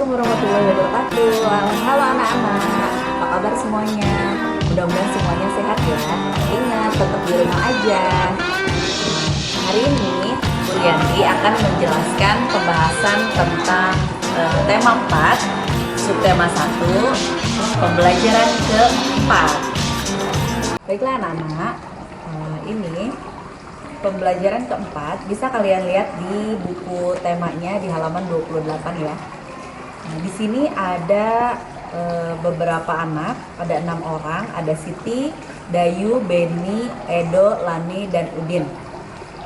Assalamualaikum warahmatullahi wabarakatuh. Halo anak-anak, apa kabar semuanya? Mudah-mudahan semuanya sehat ya. Ingat, tetap di rumah aja. Hari ini, Bu Rianti akan menjelaskan pembahasan tentang tema 4, subtema 1, pembelajaran keempat. Baiklah anak-anak, ini pembelajaran keempat bisa kalian lihat di buku temanya di halaman 28 ya. Nah, di sini ada beberapa anak, ada 6 orang, ada Siti, Dayu, Beni, Edo, Lani, dan Udin.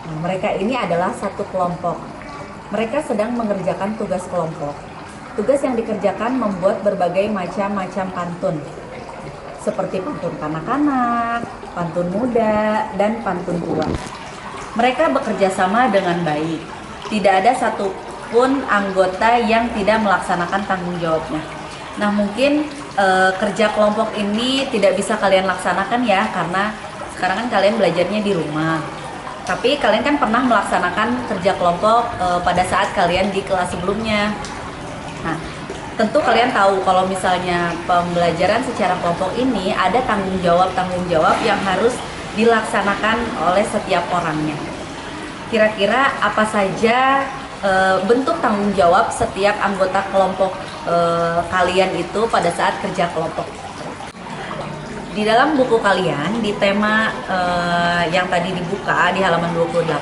Nah, mereka ini adalah satu kelompok. Mereka sedang mengerjakan tugas kelompok. Tugas yang dikerjakan membuat berbagai macam pantun, seperti pantun kanak-kanak, pantun muda, dan pantun tua. Mereka bekerja sama dengan baik. Tidak ada satupun anggota yang tidak melaksanakan tanggung jawabnya. Nah, mungkin kerja kelompok ini tidak bisa kalian laksanakan ya, karena sekarang kan kalian belajarnya di rumah. Tapi kalian kan pernah melaksanakan kerja kelompok pada saat kalian di kelas sebelumnya. Nah, tentu kalian tahu kalau misalnya pembelajaran secara kelompok ini ada tanggung jawab yang harus dilaksanakan oleh setiap orangnya. Kira-kira apa saja bentuk tanggung jawab setiap anggota kelompok kalian itu pada saat kerja kelompok? Di dalam buku kalian, di tema yang tadi dibuka di halaman 28,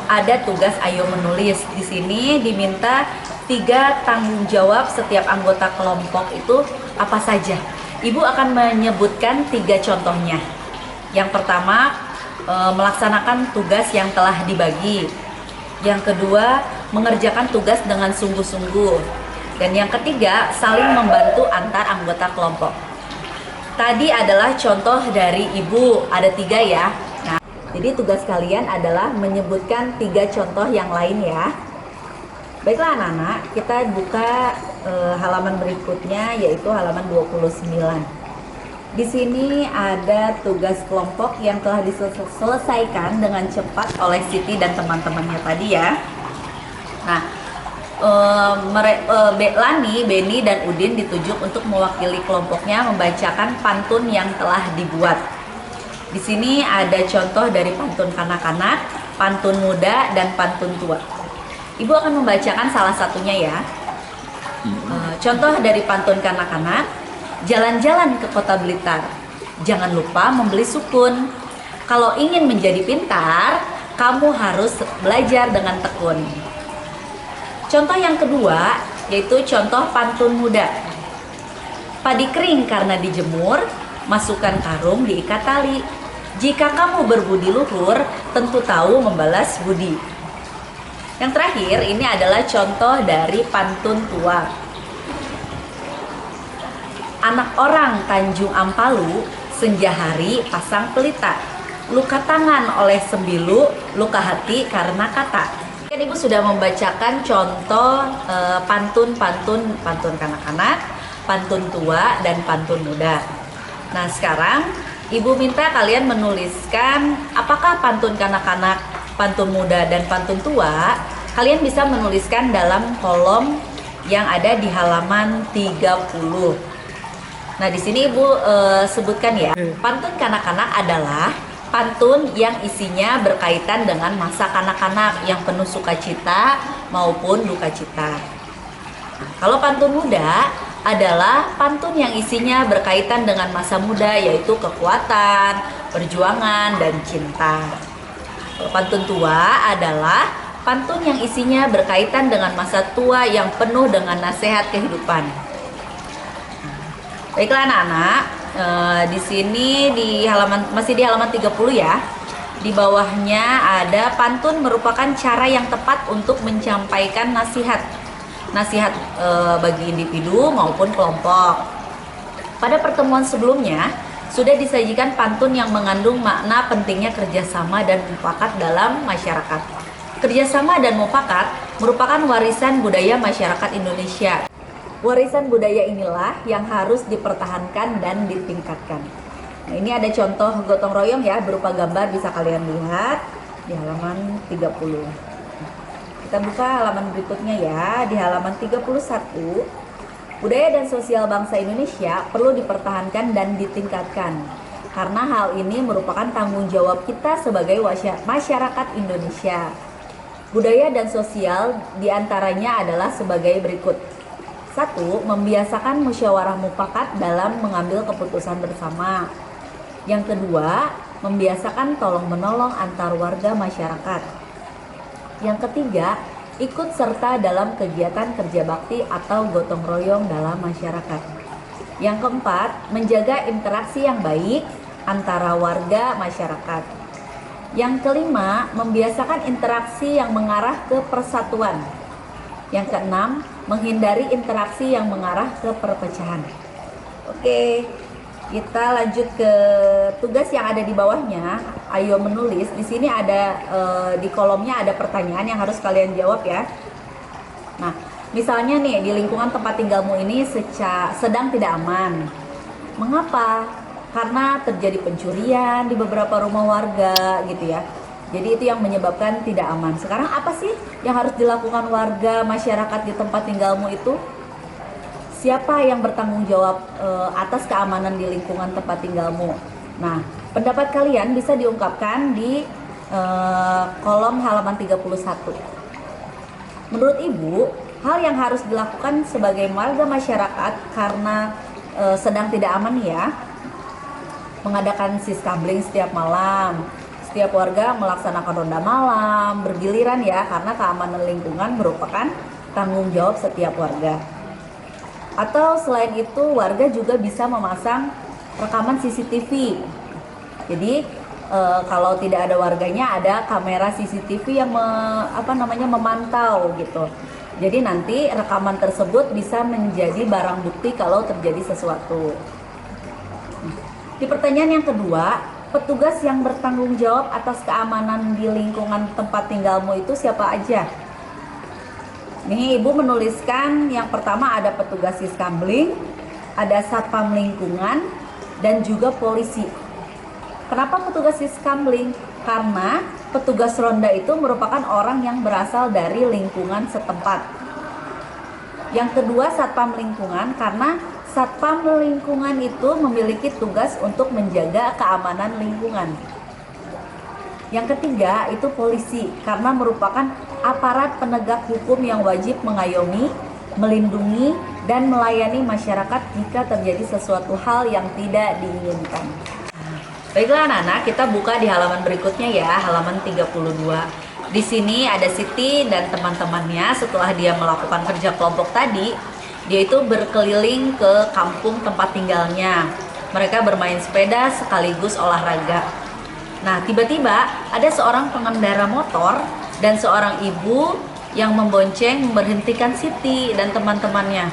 ada tugas ayo menulis. Di sini diminta 3 tanggung jawab setiap anggota kelompok itu apa saja. Ibu akan menyebutkan 3 contohnya. Yang pertama, melaksanakan tugas yang telah dibagi. Yang kedua, mengerjakan tugas dengan sungguh-sungguh. Dan yang ketiga, saling membantu antar anggota kelompok. Tadi adalah contoh dari Ibu, ada 3 ya. Nah, jadi tugas kalian adalah menyebutkan 3 contoh yang lain ya. Baiklah anak-anak, kita buka halaman berikutnya, yaitu halaman 29. Di sini ada tugas kelompok yang telah diselesaikan dengan cepat oleh Siti dan teman-temannya tadi ya. Nah, Lani, Beni, dan Udin ditunjuk untuk mewakili kelompoknya membacakan pantun yang telah dibuat. Di sini ada contoh dari pantun kanak-kanak, pantun muda, dan pantun tua. Ibu akan membacakan salah satunya ya. Contoh dari pantun kanak-kanak, jalan-jalan ke kota Blitar, jangan lupa membeli sukun. Kalau ingin menjadi pintar, kamu harus belajar dengan tekun. Contoh yang kedua, yaitu contoh pantun muda. Padi kering karena dijemur, masukkan karung diikat tali. Jika kamu berbudi luhur, tentu tahu membalas budi. Yang terakhir, ini adalah contoh dari pantun tua. Anak orang Tanjung Ampalu, senja hari pasang pelita. Luka tangan oleh sembilu, luka hati karena kata. Kan Ibu sudah membacakan contoh pantun kanak-kanak, pantun tua, dan pantun muda. Nah, sekarang Ibu minta kalian menuliskan apakah pantun kanak-kanak, pantun muda, dan pantun tua. Kalian bisa menuliskan dalam kolom yang ada di halaman 30. Nah, di sini Ibu sebutkan ya, pantun kanak-kanak adalah pantun yang isinya berkaitan dengan masa kanak-kanak yang penuh sukacita maupun duka cita. Nah, kalau pantun muda adalah pantun yang isinya berkaitan dengan masa muda, yaitu kekuatan, perjuangan, dan cinta. Kalau pantun tua adalah pantun yang isinya berkaitan dengan masa tua yang penuh dengan nasihat kehidupan. Baiklah anak-anak, di sini masih di halaman 30 ya. Di bawahnya ada pantun merupakan cara yang tepat untuk menyampaikan nasihat bagi individu maupun kelompok. Pada pertemuan sebelumnya sudah disajikan pantun yang mengandung makna pentingnya kerjasama dan mufakat dalam masyarakat. Kerjasama dan mufakat merupakan warisan budaya masyarakat Indonesia. Warisan budaya inilah yang harus dipertahankan dan ditingkatkan. Nah, ini ada contoh gotong royong ya, berupa gambar, bisa kalian lihat di halaman 30. Kita buka halaman berikutnya ya, di halaman 31. Budaya dan sosial bangsa Indonesia perlu dipertahankan dan ditingkatkan, karena hal ini merupakan tanggung jawab kita sebagai masyarakat Indonesia. Budaya dan sosial diantaranya adalah sebagai berikut. 1. Membiasakan musyawarah mufakat dalam mengambil keputusan bersama. Yang kedua, membiasakan tolong-menolong antar warga masyarakat. Yang ketiga, ikut serta dalam kegiatan kerja bakti atau gotong royong dalam masyarakat. Yang keempat, menjaga interaksi yang baik antara warga masyarakat. Yang kelima, membiasakan interaksi yang mengarah ke persatuan. Yang keenam, menghindari interaksi yang mengarah ke perpecahan. Oke, kita lanjut ke tugas yang ada di bawahnya. Ayo menulis. Di sini ada di kolomnya ada pertanyaan yang harus kalian jawab ya. Nah, misalnya nih di lingkungan tempat tinggalmu ini sedang tidak aman. Mengapa? Karena terjadi pencurian di beberapa rumah warga gitu ya. Jadi itu yang menyebabkan tidak aman. Sekarang apa sih yang harus dilakukan warga masyarakat di tempat tinggalmu itu? Siapa yang bertanggung jawab atas keamanan di lingkungan tempat tinggalmu? Nah, pendapat kalian bisa diungkapkan di kolom halaman 31. Menurut Ibu, hal yang harus dilakukan sebagai warga masyarakat karena sedang tidak aman ya, mengadakan siskambling setiap malam. Setiap warga melaksanakan ronda malam, bergiliran ya, karena keamanan lingkungan merupakan tanggung jawab setiap warga. Atau selain itu, warga juga bisa memasang rekaman CCTV. Jadi kalau tidak ada warganya, ada kamera CCTV yang memantau gitu. Jadi nanti rekaman tersebut bisa menjadi barang bukti kalau terjadi sesuatu. Di pertanyaan yang kedua, petugas yang bertanggung jawab atas keamanan di lingkungan tempat tinggalmu itu siapa aja? Nih, Ibu menuliskan yang pertama ada petugas siskambling, ada satpam lingkungan, dan juga polisi. Kenapa petugas siskambling? Karena petugas ronda itu merupakan orang yang berasal dari lingkungan setempat. Yang kedua, satpam lingkungan, karena satpam lingkungan itu memiliki tugas untuk menjaga keamanan lingkungan. Yang ketiga itu polisi, karena merupakan aparat penegak hukum yang wajib mengayomi, melindungi, dan melayani masyarakat jika terjadi sesuatu hal yang tidak diinginkan. Baiklah anak-anak, kita buka di halaman berikutnya ya, halaman 32. Di sini ada Siti dan teman-temannya. Setelah dia melakukan kerja kelompok tadi, dia itu berkeliling ke kampung tempat tinggalnya. Mereka bermain sepeda sekaligus olahraga. Nah, tiba-tiba ada seorang pengendara motor dan seorang ibu yang membonceng memberhentikan Siti dan teman-temannya.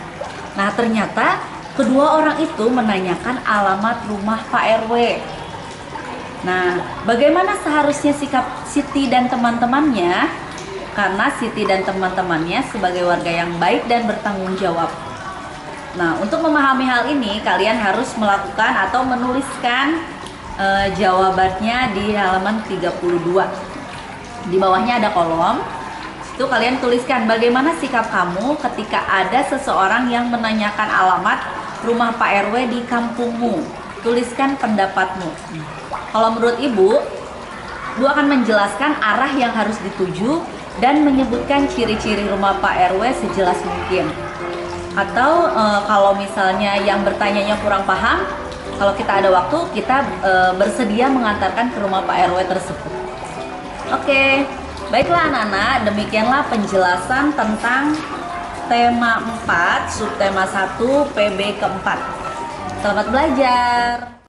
Nah, ternyata kedua orang itu menanyakan alamat rumah Pak RW. Nah, bagaimana seharusnya sikap Siti dan teman-temannya? Karena Siti dan teman-temannya sebagai warga yang baik dan bertanggung jawab. Nah, untuk memahami hal ini, kalian harus melakukan atau menuliskan jawabannya di halaman 32. Di bawahnya ada kolom. Itu kalian tuliskan bagaimana sikap kamu ketika ada seseorang yang menanyakan alamat rumah Pak RW di kampungmu. Tuliskan pendapatmu. Kalau menurut Ibu akan menjelaskan arah yang harus dituju dan menyebutkan ciri-ciri rumah Pak RW sejelas mungkin. Atau kalau misalnya yang bertanyanya kurang paham, kalau kita ada waktu, kita bersedia mengantarkan ke rumah Pak RW tersebut. Oke, baiklah anak-anak, demikianlah penjelasan tentang tema 4, subtema 1, PB keempat. Selamat belajar!